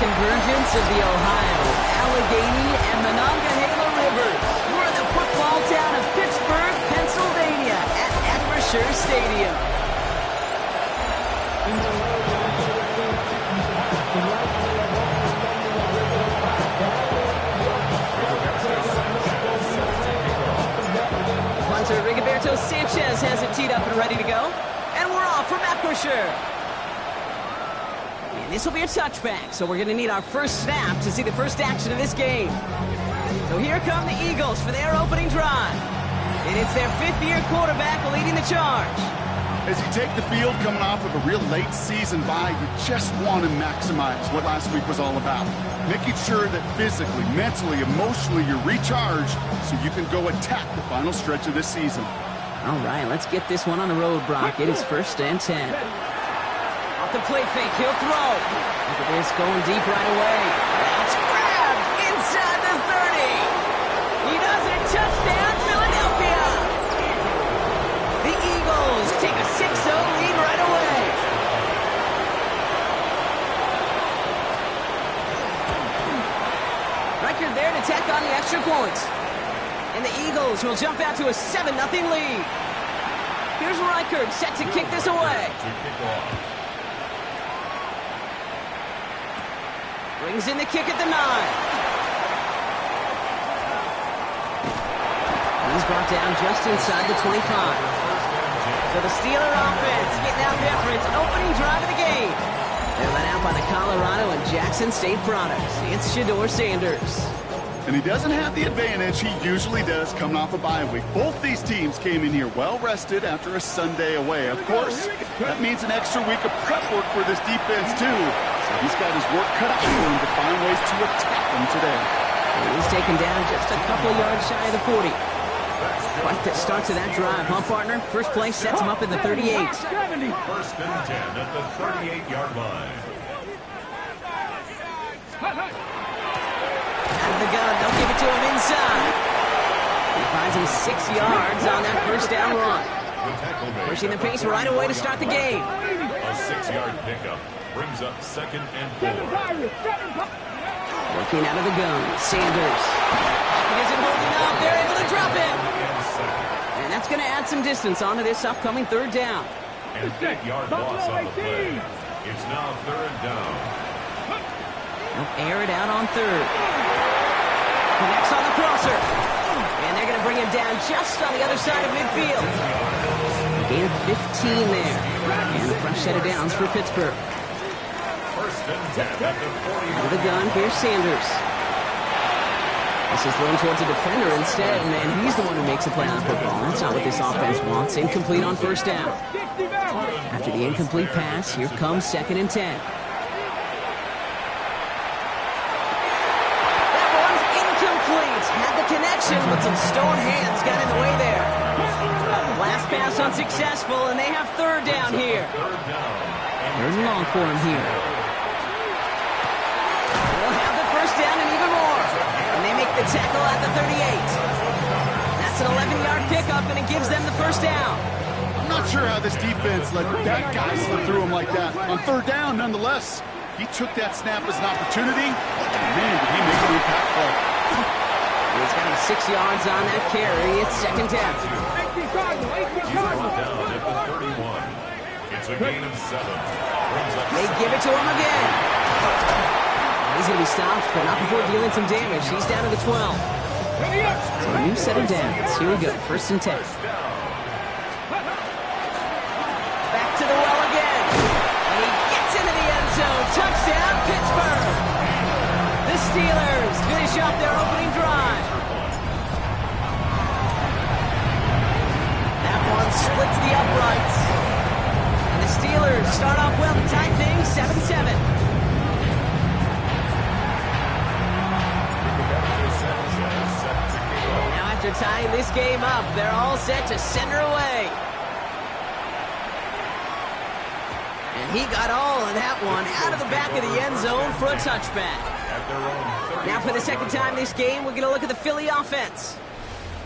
convergence of the Ohio, Allegheny, and Monongahela rivers. We're in the football town of Pittsburgh, Pennsylvania, at Acrisure Stadium. Punter Rigoberto Sanchez has it teed up and ready to go. And we're off from Acrisure. And this will be a touchback, so we're going to need our first snap to see the first action of this game. So here come the Eagles for their opening drive. And it's their fifth-year quarterback leading the charge. As you take the field coming off of a real late season bye, you just want to maximize what last week was all about. Making sure that physically, mentally, emotionally you're recharged so you can go attack the final stretch of this season. All right, let's get this one on the road, Brock. It is 1st and 10. Off the play fake, he'll throw. Look at this, going deep right away. That's grabbed inside the 30. He does it, touchdown, Philadelphia. The Eagles take a 6-0 lead right away. Record there to tack on the extra points. And the Eagles will jump out to a 7-0 lead. Here's Reichert set to kick this away. Brings in the kick at the 9. He's brought down just inside the 25. So the Steeler offense getting out there for its opening drive of the game. They're led out by the Colorado and Jackson State products. It's Shedeur Sanders. And he doesn't have the advantage he usually does coming off a bye week. Both these teams came in here well-rested after a Sunday away. Of course, that means an extra week of prep work for this defense, too. So he's got his work cut out for him to find ways to attack them today. He's taken down just a couple of yards shy of the 40. Quite the start to that drive, huh, partner? First play sets him up in the 38. 1st and 10 at the 38-yard line. Out of the gun, they'll give it to him inside. He finds him 6 yards on that first down run. Pushing the pace right away to start the game. A 6-yard pickup brings up 2nd and 4. Working out of the gun, Sanders. He isn't holding up. They're able to drop it. And that's going to add some distance onto this upcoming 3rd down. And 8-yard loss on the play. It's now 3rd down. They'll air it out on 3rd. Connects on the crosser. And they're going to bring him down just on the other side of midfield. Gain of 15 there. And a fresh set of downs for Pittsburgh. 1st and 10 at the 40. Out of the gun, here's Sanders. This is thrown towards a defender instead, and he's the one who makes a play on the football. That's not what this offense wants. Incomplete on 1st down. After the incomplete pass, here comes 2nd and 10. Had the connection, but some stone hands got in the way there. Last pass unsuccessful, and they have 3rd down here. 3rd and long for him here. They'll have the 1st down and even more. And they make the tackle at the 38. That's an 11-yard pickup, and it gives them the 1st down. I'm not sure how this defense let that guy slip through him like that. On 3rd down, nonetheless, he took that snap as an opportunity. And man, did he make an impact play. He's got him 6 yards on that carry. It's 2nd down. He's brought down at the 31. It's a gain of 7. They give it to him again. He's going to be stopped, but not before dealing some damage. He's down to the 12. So a new set of downs. Here we go. 1st and 10. Back to the well again. And he gets into the end zone. Touchdown, Pittsburgh. The Steelers finish off their opening drive. That one splits the uprights. And the Steelers start off well to tie things 7-7. Now after tying this game up, they're all set to send her away. And he got all of that one out of the back of the end zone for a touchback. Now for the 2nd time this game, we're going to look at the Philly offense.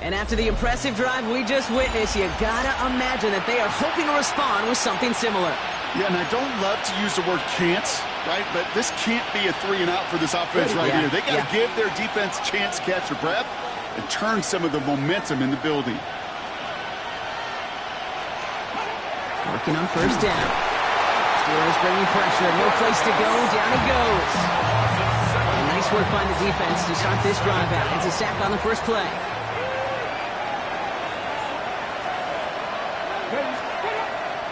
And after the impressive drive we just witnessed, you gotta imagine that they are hoping to respond with something similar. Yeah, and I don't love to use the word can't, right? But this can't be a 3-and-out for this offense right here. They got to give their defense a chance to catch their breath and turn some of the momentum in the building. Working on first down. Steelers bringing pressure. No place to go. Down he goes. And nice work by the defense to start this drive out. It's a sack on the first play.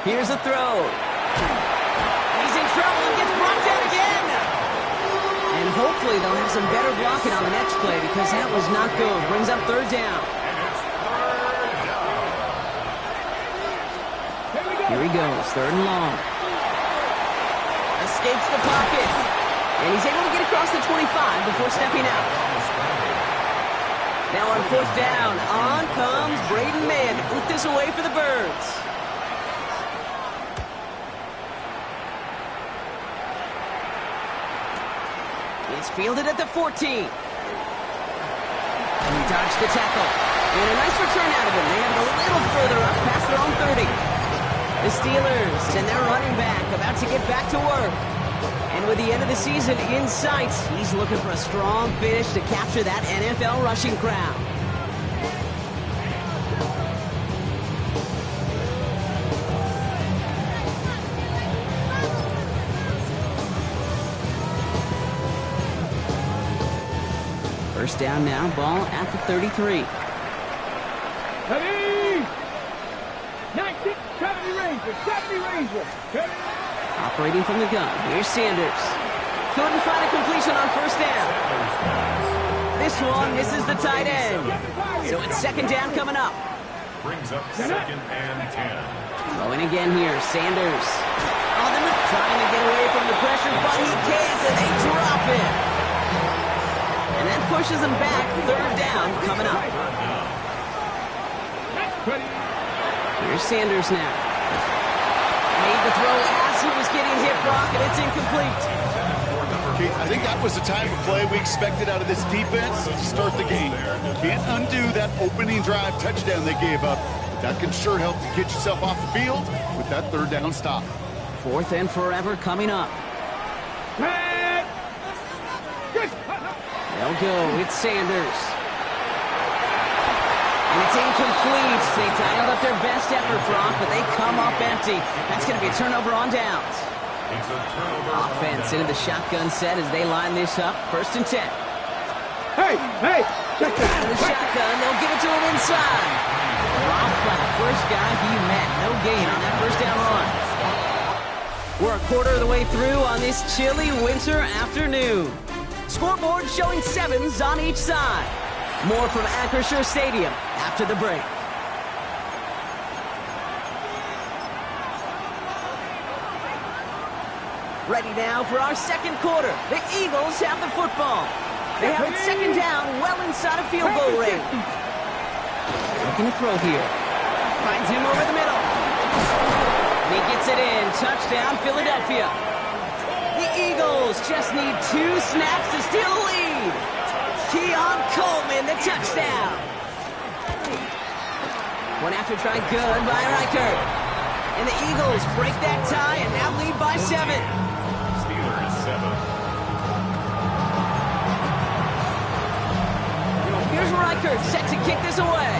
Here's a throw. He's in trouble and gets brought down again. And hopefully they'll have some better blocking on the next play because that was not good. Brings up third down. Here he goes, third and long. Escapes the pocket. And he's able to get across the 25 before stepping out. Now on fourth down, on comes Braden Mann. Boot this away for the Birds. It's fielded at the 14. And he dodged the tackle. And a nice return out of him. They have it a little further up past their own 30. The Steelers and their running back about to get back to work. And with the end of the season in sight, he's looking for a strong finish to capture that NFL rushing crown. First down now, ball at the 33. Ready! 70 Ranger. Operating from the gun, here's Sanders. Couldn't find a completion on first down. This one misses the tight end. So it's second down coming up. Brings up second and 10. Throwing again here, Sanders. Oh, they're trying to get away from the pressure, but he can't, and they drop it. And that pushes them back. Third down coming up. Here's Sanders now. Made the throw as he was getting hit, Brock, and it's incomplete. Okay, I think that was the type of play we expected out of this defense to start the game. Can't undo that opening drive touchdown they gave up. But that can sure help to get yourself off the field with that third down stop. Fourth and forever coming up. They'll go. It's Sanders. And it's incomplete. They dialed up their best effort, Brock, but they come up empty. That's going to be a turnover on downs. It's a turnover. Offense into the shotgun set as they line this up. First and 10. Hey! Out of the shotgun, they'll give it to him inside. Rob Flat, first guy he met. No gain on that first down run. We're a quarter of the way through on this chilly winter afternoon. Scoreboard showing 7s on each side. More from Acrisure Stadium after the break. Ready now for our second quarter. The Eagles have the football. They have it second down, well inside of field goal range. Looking to throw here. Finds him over the middle. And he gets it in. Touchdown, Philadelphia. The Eagles just need 2 snaps to steal the lead. Keon Coleman, the touchdown. One after try good by Reichert. And the Eagles break that tie and now lead by 7. Steelers 7. Here's Reichert set to kick this away.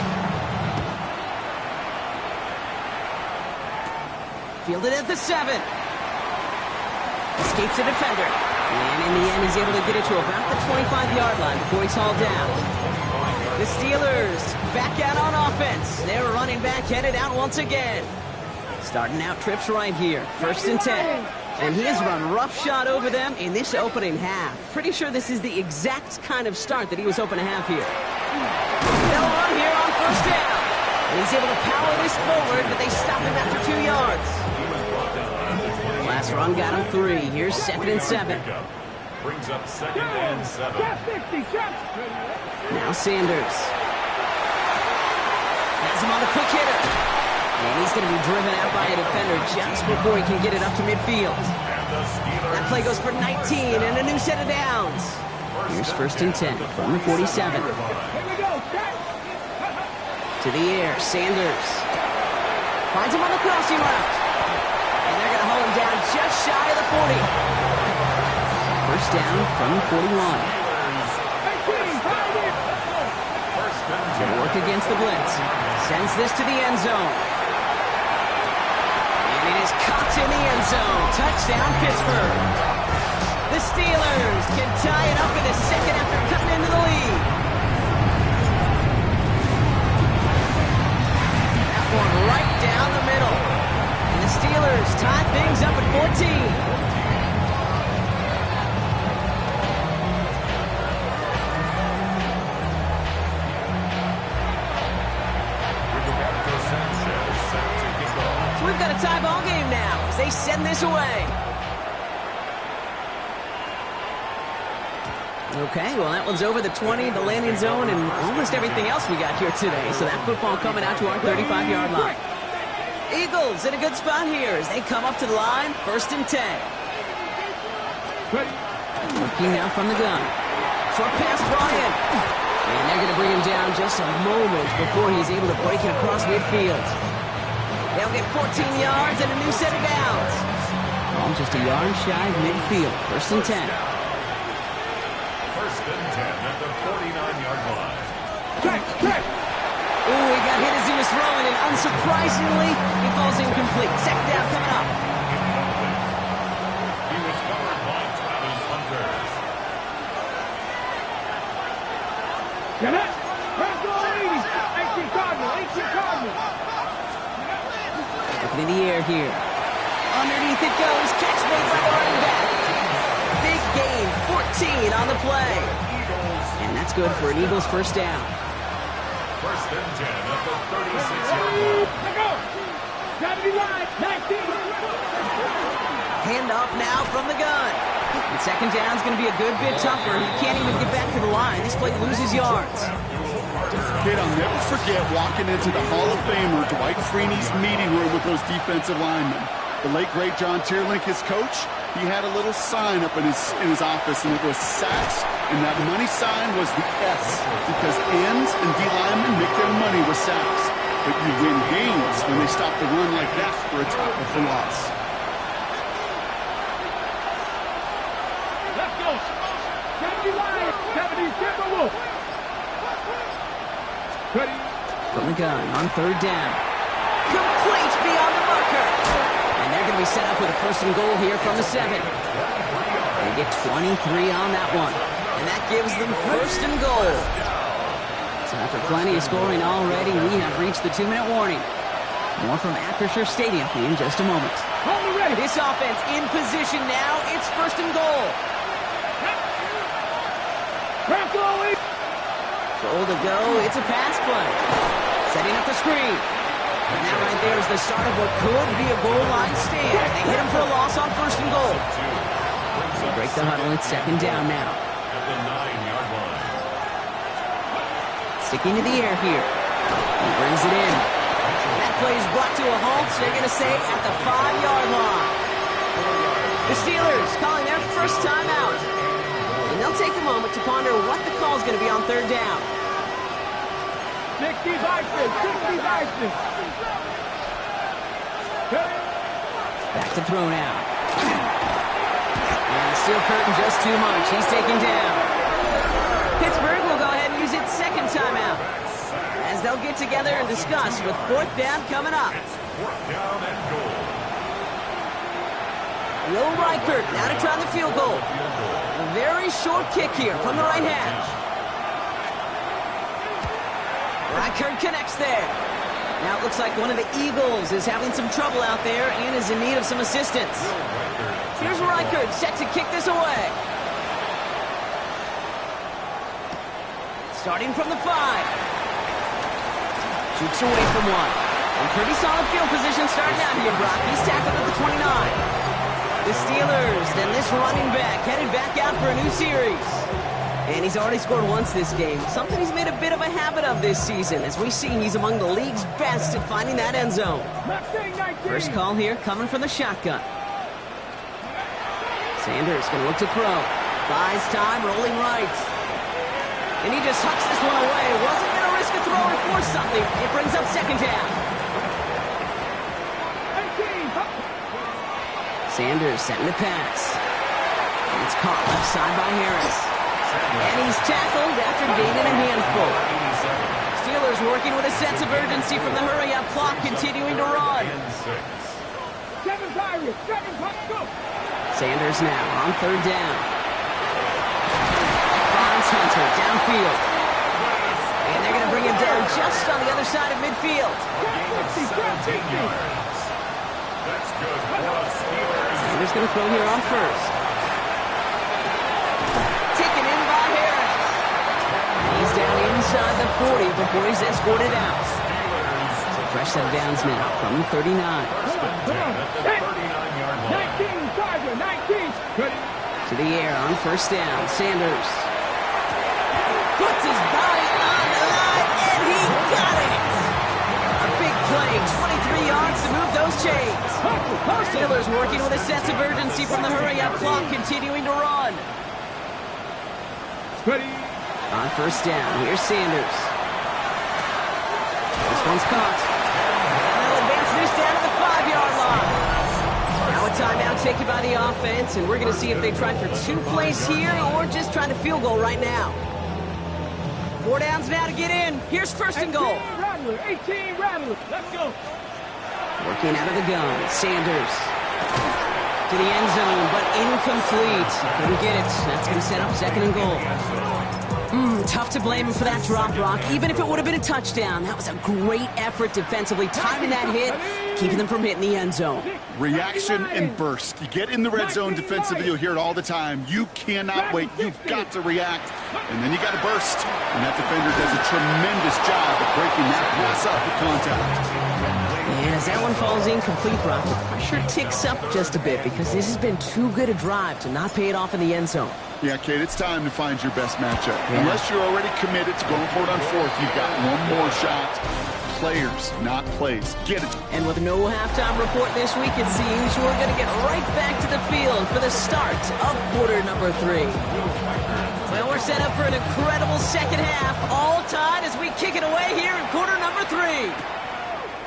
Fielded at the 7. Escapes the defender. And in the end, he's able to get it to about the 25-yard line before he's hauled down. The Steelers back out on offense. Their running back headed out once again. Starting out trips right here. First and 10. And he has run roughshod over them in this opening half. Pretty sure this is the exact kind of start that he was hoping to have here. They'll run here on first down. And he's able to power this forward, but they stop him after 2 yards. Last run got him 3. Here's second and 7. Brings up second and 7. Now Sanders. Has him on the quick hitter. And he's going to be driven out by a defender just before he can get it up to midfield. That play goes for 19 and a new set of downs. Here's first and 10 from the 47. To the air, Sanders. Finds him on the crossing route. And they're going to hold him down just shy of the 40. First down from the 41. Gonna work against the blitz. Sends this to the end zone. And it is caught in the end zone. Touchdown, Pittsburgh. The Steelers can tie it up in a second after cutting into the lead. That one right down the middle. And the Steelers tie things up at 14. We've got a tie ball game now as they send this away. Okay, well, that one's over the 20, the landing zone, and almost everything else we got here today. So that football coming out to our 35-yard line. Eagles in a good spot here as they come up to the line, 1st and 10. Looking now from the gun. Short pass brought in. And they're going to bring him down just a moment before he's able to break it across midfield. They'll get 14 yards and a new set of downs. Ball just a yard shy of midfield. 1st and 10. 1st and 10 at the 49-yard line. Ooh, he got hit as he was throwing, and unsurprisingly, he falls incomplete. 2nd down coming up. He was covered by Travis Hunter. Get it! Press the 18 Cardinal, 18 Cardinal. Looking in the air here. Underneath it goes. Catch made by the running back. Big gain. 14 on the play. And that's good for an Eagles 1st down. 1st and 10 at the 36-yard line. Let go! Gotta be wide, 19. Hand off now from the gun. And 2nd down's going to be a good bit tougher. He can't even get back to the line. This play loses yards. Kid, I'll never forget walking into the Hall of Famer Dwight Freeney's meeting room with those defensive linemen. The late, great John Tierlink, his coach, he had a little sign up in his office, and it was sacks, and that money sign was the S, because ends and D linemen make their money with sacks. But you win games when they stop the run like that for a tackle for loss. Let's go! 70 line, 70 Timberwolf. From the gun on 3rd down. Complete beyond the marker. And they're going to be set up with a 1st and goal here from the 7. They get 23 on that one. And that gives them 1st and goal. So after plenty of scoring already, we have reached the 2-minute warning. More from Acrisure Stadium in just a moment. This offense in position now. It's 1st and goal. Goal to go. It's a pass play. Setting up the screen. And that right there is the start of what could be a goal line stand. They hit him for a loss on 1st and goal. They break the huddle. It's 2nd down now. At the 9-yard line. Sticking to the air here. He brings it in. And that play is brought to a halt. So they're going to say at the 5-yard line. The Steelers calling their first timeout. And they'll take a moment to ponder what the call is going to be on 3rd down. 60 Bison, 60 Bison. Back to throw now. And the steel curtain just too much. He's taken down. Pittsburgh will go ahead and use its 2nd timeout as they'll get together and discuss with 4th down coming up. It's 4th down and goal. Will Reichert now to try the field goal. A very short kick here from the right hash. Reichert connects there. Now it looks like one of the Eagles is having some trouble out there and is in need of some assistance. Here's Reichert set to kick this away. Starting from the 5. Shoots away from one. And pretty solid field position starting out here, Brock. He's tackled at the 29. The Steelers, then this running back, headed back out for a new series. And he's already scored once this game, something he's made a bit of a habit of this season. As we see, he's among the league's best at finding that end zone. First call here coming from the shotgun. Sanders going to look to throw. Buys time, rolling right. And he just hucks this one away. Wasn't going to risk a throw or force something. It brings up 2nd down. Sanders setting the pass. It's caught left side by Harris. And he's tackled after gaining a handful. Steelers working with a sense of urgency from the hurry-up clock, continuing to run. Sanders now on third down. Finds Hunter downfield. And they're going to bring him down just on the other side of midfield. Sanders going to throw here on first. Taken in by Harris. He's down inside the 40 before he's escorted out. So fresh set of downs now from the 39. 19. To the air on first down. Sanders puts his body on the line, and he got it. A big play, 23 yards to move those chains. Steelers working with a sense of urgency from the hurry-up clock, continuing to run. On first down, here's Sanders. This one's caught. And they'll advance this down to the 5-yard line. Now a timeout taken by the offense, and we're going to see if they try for 2 plays here or just try to field goal right now. 4 downs now to get in. Here's first and goal. 18 Rattler. Let's go. Working out of the gun, Sanders. To the end zone, but incomplete. Couldn't get it. That's going to set up second and goal. Tough to blame him for that drop, Brock. Even if it would have been a touchdown, that was a great effort defensively, timing that hit, keeping them from hitting the end zone. Reaction and burst. You get in the red zone defensively, you'll hear it all the time. You cannot wait. You've got to react. And then you got to burst. And that defender does a tremendous job of breaking that pass up with contact. Yeah, as that one falls incomplete, Brock, the pressure ticks up just a bit because this has been too good a drive to not pay it off in the end zone. Yeah, Kate, it's time to find your best matchup. Yeah. Unless you're already committed to going for it on fourth, you've got one more shot. Players, not plays. Get it. And with no halftime report this week, it seems we're going to get right back to the field for the start of quarter number 3. Well, we're set up for an incredible second half, all tied as we kick it away here in quarter number 3.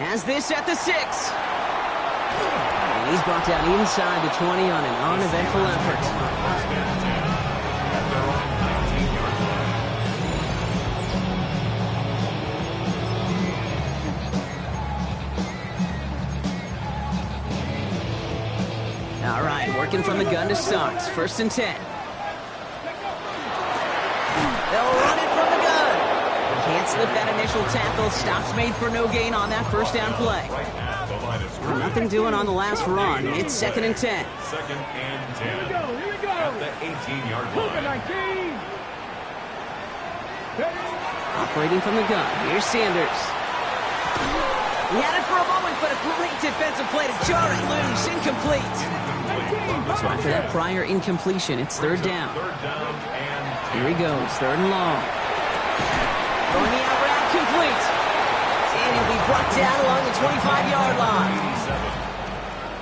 Has this at the 6. And he's brought down inside the 20 on an uneventful effort. All right, working from the gun to start. First and 10. They'll run it from the gun. Can't slip that initial tackle. Stops made for no gain on that first down play. Nothing doing on the last run. It's second and 10. Second and 10. Here we go. At the 18-yard line. Operating from the gun. Here's Sanders. He had it for a moment, but a great defensive play to jar it loose. Incomplete. So after that prior incompletion, it's third down. Here he goes, third and long. Throwing the out route complete. And he'll be brought down along the 25-yard line.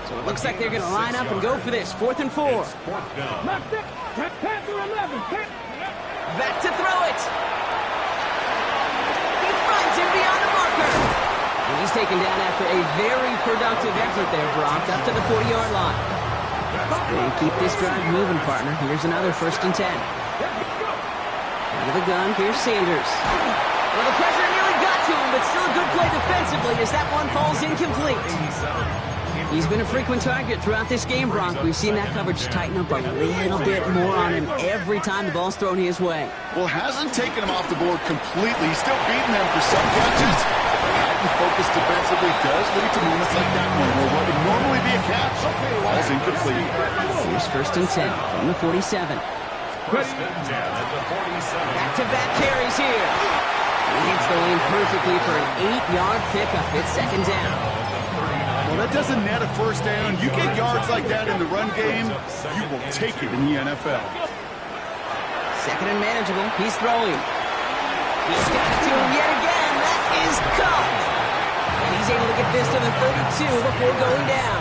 So it looks like they're going to line up and go for this. 4th and 4. Back to throw it. He finds him beyond the marker. And he's taken down after a very productive effort there, Brock, up to the 40-yard line. And keep this drive moving, partner. Here's another first and 10. Out of the gun, here's Sanders. Well, the pressure nearly got to him, but still a good play defensively as that one falls incomplete. He's been a frequent target throughout this game, Brock. We've seen that coverage tighten up a little bit more on him every time the ball's thrown his way. Well, hasn't taken him off the board completely. He's still beating them for some catches. Heightened focus defensively does lead to moments like that one where what would normally be a catch falls incomplete. Here's first and 10 from the 47. First and 10 at the 47. Back-to-back carries here. He hits the lane perfectly for an 8-yard pickup. It's second down. Well, that doesn't net a first down. You get yards like that in the run game, you will take it in the NFL. Second and manageable. He's throwing. He's got it to him yet again. That is caught. And he's able to get this to the 32 before going down.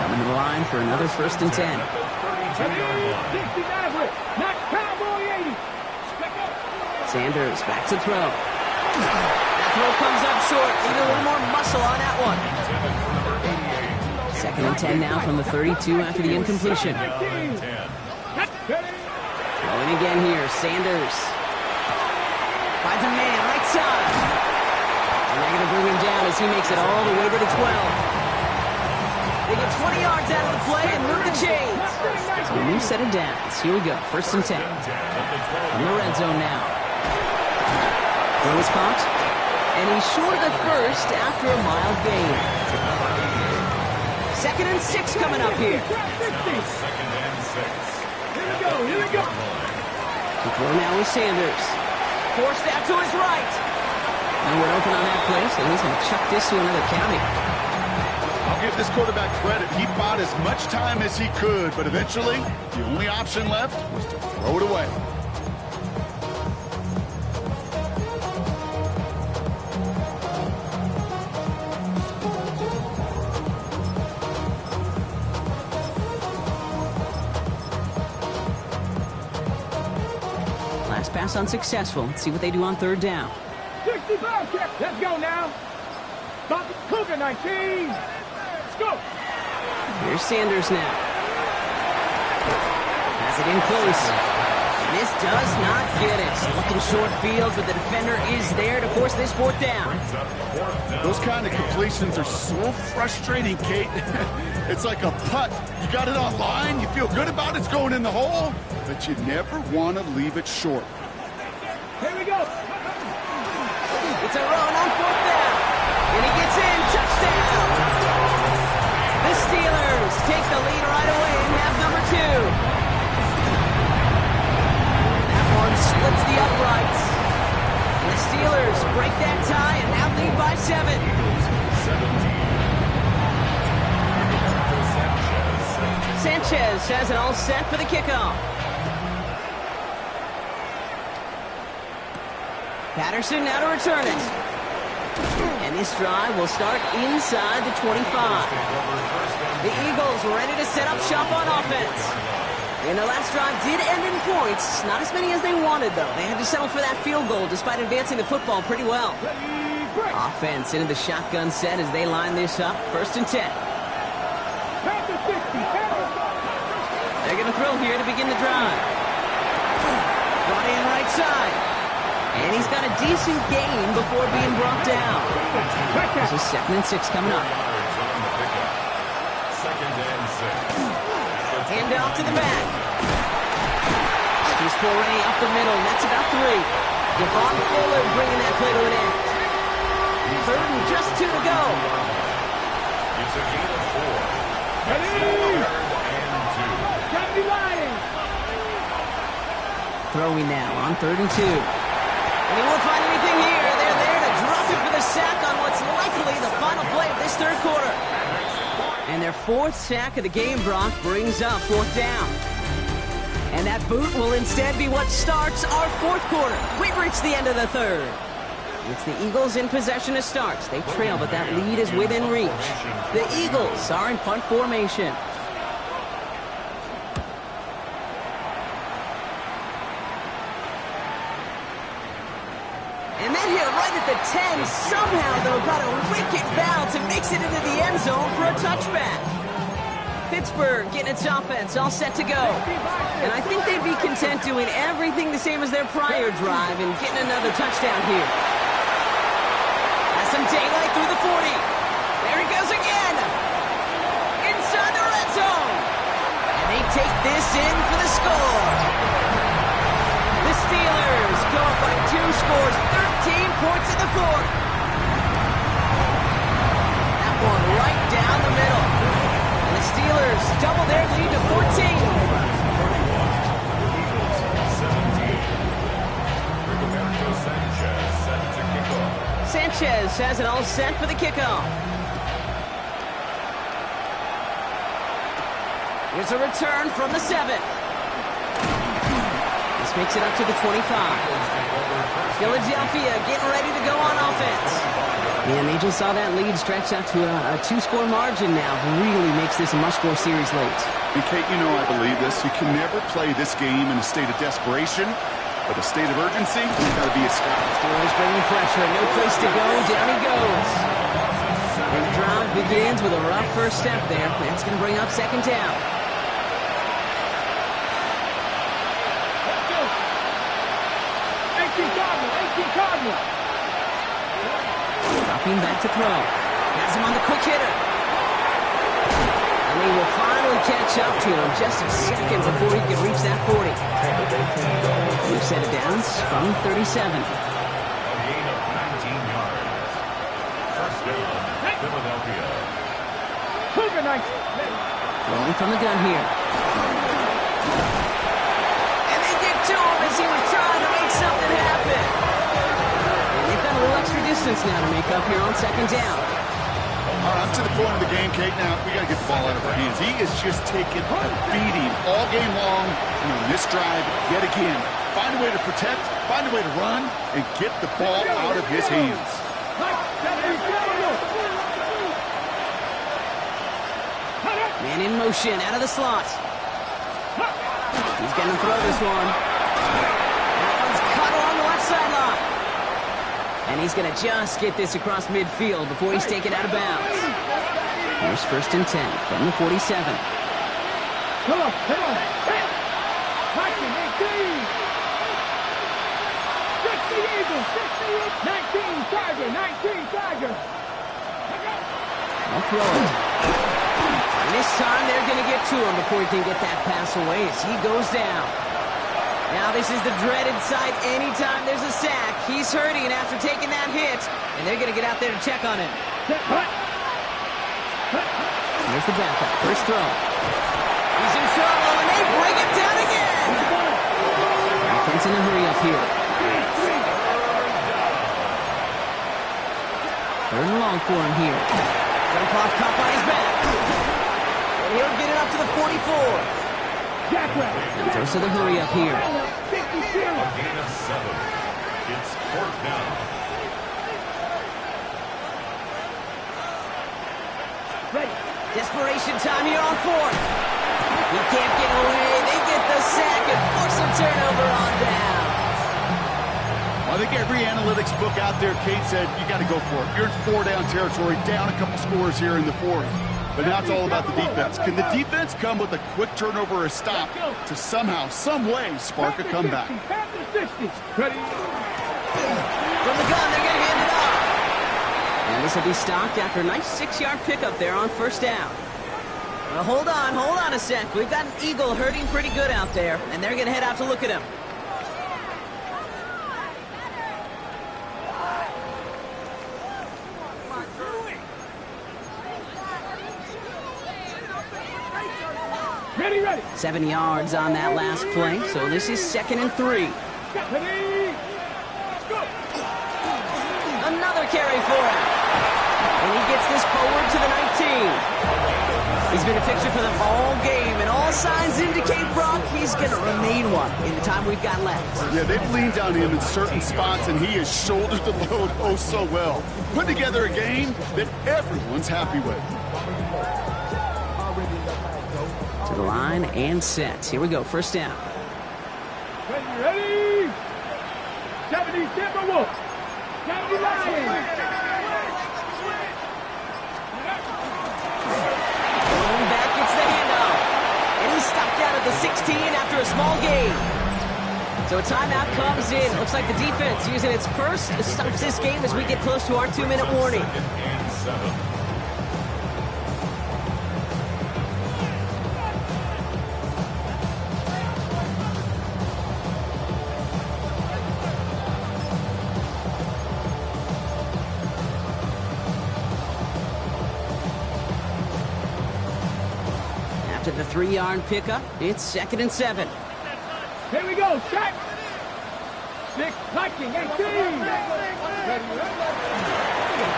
Coming to the line for another first and 10. Sanders back to throw. That throw comes up short. Need a little more muscle on that one. Second and 10 now from the 32 after the incompletion. And again here, Sanders. Finds a man, right side. And they're going to bring him down as he makes it all the way to the 12. They get 20 yards out of the play and move the chains. So a new set of downs. Here we go, 1st and 10. In the red zone now. Throw is caught. And he's short of the first after a mild gain. 2nd and 6 coming up here. Here we go. To throw now with Sanders. Forced out to his right. And we're open on that play, so he's going to chuck this to another county. I'll give this quarterback credit. He bought as much time as he could, but eventually, the only option left was to throw it away. Last pass unsuccessful. Let's see what they do on 3rd down. 65, let's go now. Stop the Cougar 19. Let's go. Here's Sanders now. Has it in close. And this does not get it. Looking short field, but the defender is there to force this 4th down. Those kind of completions are so frustrating, Kate. It's like a putt. You got it on line, you feel good about it's going in the hole, but you never want to leave it short. Here we go. It's a run on 4th down. And he gets in. Touchdown. The Steelers take the lead right away in half number 2. That one splits the uprights. And the Steelers break that tie and now lead by 7. Sanchez has it all set for the kickoff. Patterson now to return it. And this drive will start inside the 25. The Eagles ready to set up shop on offense. And the last drive did end in points. Not as many as they wanted, though. They had to settle for that field goal despite advancing the football pretty well. Offense into the shotgun set as they line this up. 1st and 10. They're going to throw here to begin the drive. Brought in right side. And he's got a decent gain before being brought down. This is 2nd and 6 coming up. Hand off to the back. He's foray up the middle. That's about 3. Devon Fuller bringing that play to an end. 3rd and just 2 to go. It's a gain of 4. That's 3rd and 2. Throwing now on 3rd and 2. And he won't find anything here. They're there to drop it for the sack on what's likely the final play of this 3rd quarter. And their 4th sack of the game, Brock, brings up 4th down. And that boot will instead be what starts our 4th quarter. We've reached the end of the 3rd. It's the Eagles in possession to start. They trail, but that lead is within reach. The Eagles are in punt formation. And then here, right at the 10, somehow, though, got a wicked bounce and makes it into the end zone for a touchback. Pittsburgh getting its offense all set to go. And I think they'd be content doing everything the same as their prior drive and getting another touchdown here. Has some daylight through the 40. There he goes again. Inside the red zone. And they take this in for the score. The Steelers go up by 2 scores, 13 points in the 4th. That one right down the middle. And the Steelers double their lead to 14. Sanchez has it all set for the kickoff. Here's a return from the 7. This makes it up to the 25. Philadelphia getting ready to go on offense. And they just saw that lead stretch out to a 2-score margin now. Really makes this a must-score series late. And Kate, you know I believe this. You can never play this game in a state of desperation, but a state of urgency, you've got to be a scout. Steelers bringing pressure. No place to go. Down he goes. And the drive begins with a rough first step there. That's going to bring up 2nd down. Dropping back to throw. Has him on the quick hitter. And he will finally catch up to him just a second before he can reach that 40. We've set it down from 37. A gain of 19 yards. First down, Philadelphia. Throwing from the gun here. And they get to him as he was trying to make something happen. And they've got a little extra distance now to make up here on second down. All right, I'm to the point of the game, Kate. Now, we got to get the ball out of our hands. He is just taking a beating all game long. And on this drive, yet again, find a way to protect, find a way to run, and get the ball out of his hands. Man in motion, out of the slot. He's going to throw this one. That one's cut along the left sideline. And he's going to just get this across midfield before he's taken out of bounds. Here's first and 10 from the 47. Come on. Marking 18. 60 Eagles. 19 Tiger. I'll throw it. And this time they're going to get to him before he can get that pass away as he goes down. Now this is the dreaded sight anytime there's a sack. He's hurting after taking that hit, and they're going to get out there to check on him. Here's the backup. First throw. He's in trouble, and they bring him down again. Offense in a hurry up here. Third and long for him here. Dump off caught by his back. And he'll get it up to the 44. And throws to the hurry up here. A gain of 7. It's fourth down. Desperation time here on fourth. He can't get away. They get the sack and force a turnover on down. Well, I think every analytics book out there, Kate said, you got to go for it. You're in 4-down territory, down a couple scores here in the fourth. But now it's all about the defense. Can the defense come with a quick turnover or a stop to somehow, some way, spark a comeback? From the gun, they're going to hand it off. And this will be stopped after a nice 6-yard pickup there on first down. Well, hold on a sec. We've got an Eagle hurting pretty good out there, and they're going to head out to look at him. Ready. 7 yards on that last play, so this is 2nd and 3. Another carry for him. And he gets this forward to the 19. He's been a fixture for them all game, and all signs indicate, Brock, he's going to remain one in the time we've got left. Yeah, they've leaned on him in certain spots, and he has shouldered the load oh so well. Put together a game that everyone's happy with. To the line and set. Here we go, first down. Ready. 70 Timberwolves. 70 Lions. Going back, gets the handoff. And he's stopped out at the 16 after a small gain. So a timeout comes in. Looks like the defense using its first stops this game as we get close to our 2-minute warning. And 7. After the 3-yard pickup, it's 2nd and 7. Here we go. Check. 6 Viking 18.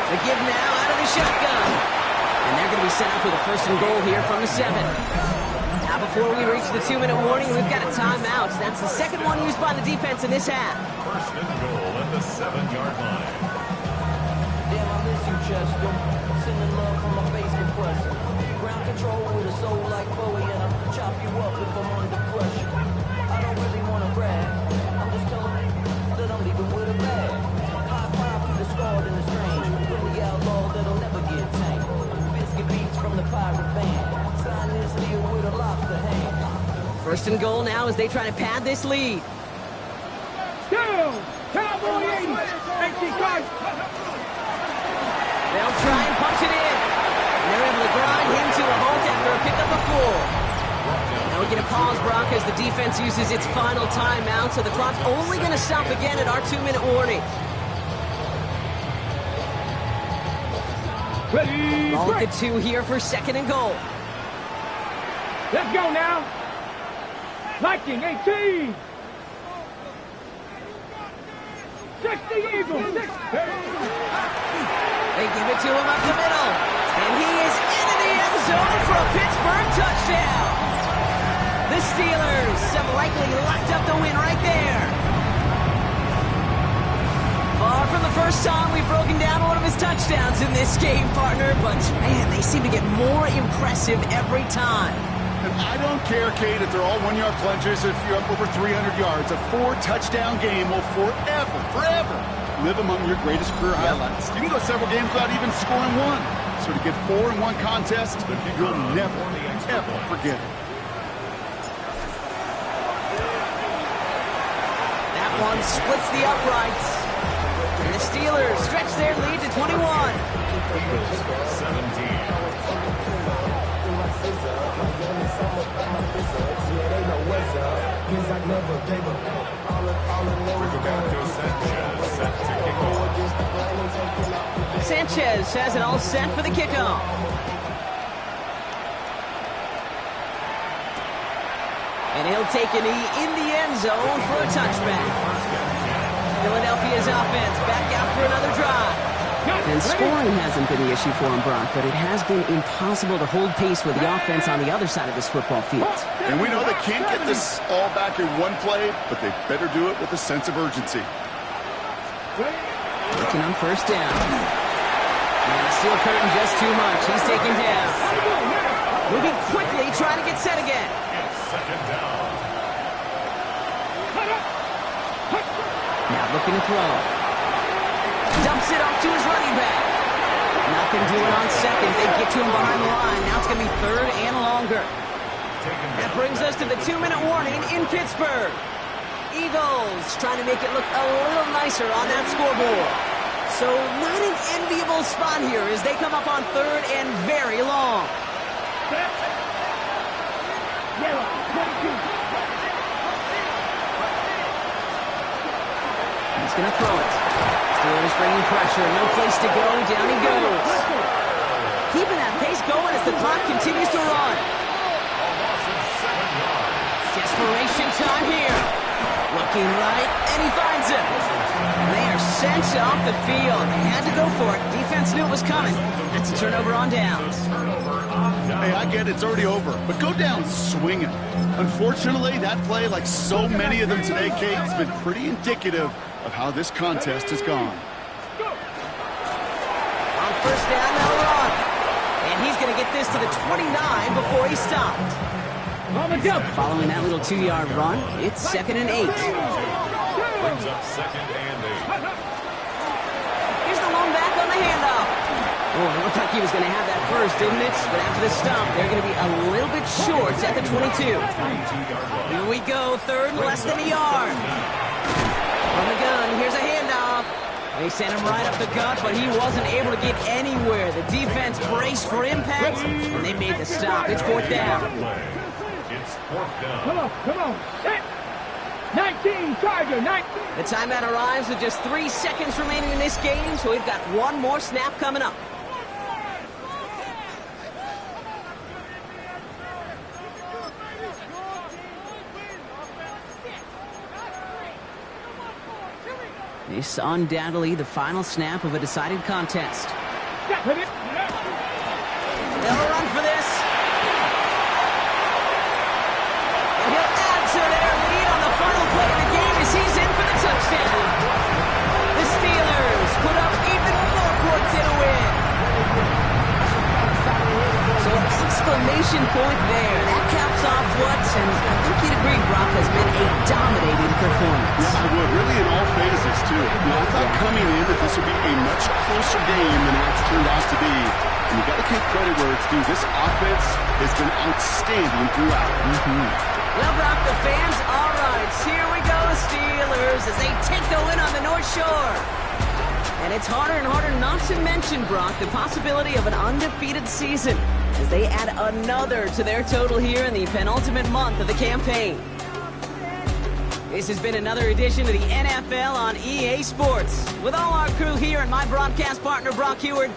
The give now out of the shotgun. And they're going to be set up with a first and goal here from the 7. Now before we reach the 2-minute warning, we've got a timeout. That's the second one used by the defense in this half. First and goal at the 7-yard line. Damn, I miss you, Chester. Sending love from my face compressor. Ground control with a soul like Bowie, and I'll chop you up if I'm under pressure. I don't really want to brag. I'm just telling you that I'm leaving with a bag. High five to the scarred and the strange. From the outlaw that'll never get tamed. Biscuit beats from the pirate band. Sign this deal with a lobster hand. First and goal now as they try to pad this lead. Down. Cowboy 86. 18 cards. They'll try and punch it in. And they're able to grind him to a halt after a pickup of 4. Now we get a pause, Brock, as the defense uses its final timeout, so the clock's only going to stop again at our 2-minute warning. Ready, Ball break. at the 2 here for 2nd and goal. Let's go now. Liking 18. 60 Eagles. 60. They give it to him up the middle. And he is into the end zone for a Pittsburgh touchdown. The Steelers have likely locked up the win right there. Far from the first time we've broken down one of his touchdowns in this game, partner, but man, they seem to get more impressive every time. And I don't care, Kate, if they're all 1-yard plungers, if you're up over 300 yards. A 4-touchdown game will forever live among your greatest career highlights. You can go several games without even scoring one. So to get 4 in one contest, you'll never, ever forget it. That one splits the uprights. And the Steelers stretch their lead to 21. 17. Sanchez has it all set for the kickoff. And he'll take a knee in the end zone for a touchback. Philadelphia's offense back out for another drive. And scoring hasn't been the issue for him, Brock, but it has been impossible to hold pace with the offense on the other side of this football field. And we know they can't get this all back in one play, but they better do it with a sense of urgency. Looking on 1st down. And the steel curtain just too much. He's taken down. Moving quickly, trying to get set again. It's 2nd down. Now looking to throw. Dumps it off to his running back. Nothing doing on 2nd. They get to him behind the line. Now it's going to be 3rd and longer. That brings us to the 2-minute warning in Pittsburgh. Eagles trying to make it look a little nicer on that scoreboard. So not an enviable spot here as they come up on 3rd and very long. He's going to throw it. Steelers bringing pressure. No place to go. Down he goes. Keeping that pace going as the clock continues to run. Desperation time here. Looking right, and he finds him. And they are sent off the field. They had to go for it. Defense knew it was coming. That's a turnover on downs. Hey, I get it's already over, but go down swinging. Unfortunately, that play, like so many of them today, Kate, has been pretty indicative of how this contest has gone. On 1st down, they'll run. And he's going to get this to the 29 before he stopped. Following that little 2-yard run, it's 2nd and 8. Brings up 2nd and 8. Here's the lone back on the handoff. Oh, it looked like he was going to have that first, didn't it? But after the stop, they're going to be a little bit short at the 22. Here we go, 3rd and less than a yard. From the gun, here's a handoff. They sent him right up the gut, but he wasn't able to get anywhere. The defense braced for impact, and they made the stop. It's 4th down. It's 4th down. Come on. 19, Charger, 19. The timeout arrives with just 3 seconds remaining in this game, so we've got one more snap coming up. This undoubtedly the final snap of a decided contest. They'll run for this. And he'll add to their lead on the final play of the game as he's in for the touchdown. The Steelers put up even more points in a win. So an exclamation point there. That caps off what, and I think you'd agree, Brock, has been a dominating performance. Yeah, I would. Really in all phases, too. I thought coming in that this would be a much closer game than it's turned out to be. And you got to give credit where it's due. This offense has been outstanding throughout. Well, Brock, the fans, all right. Here we go, Steelers, as they take the win on the North Shore. And it's harder and harder not to mention, Brock, the possibility of an undefeated season as they add another to their total here in the penultimate month of the campaign. This has been another edition of the NFL on EA Sports. With all our crew here and my broadcast partner, Brock Heward,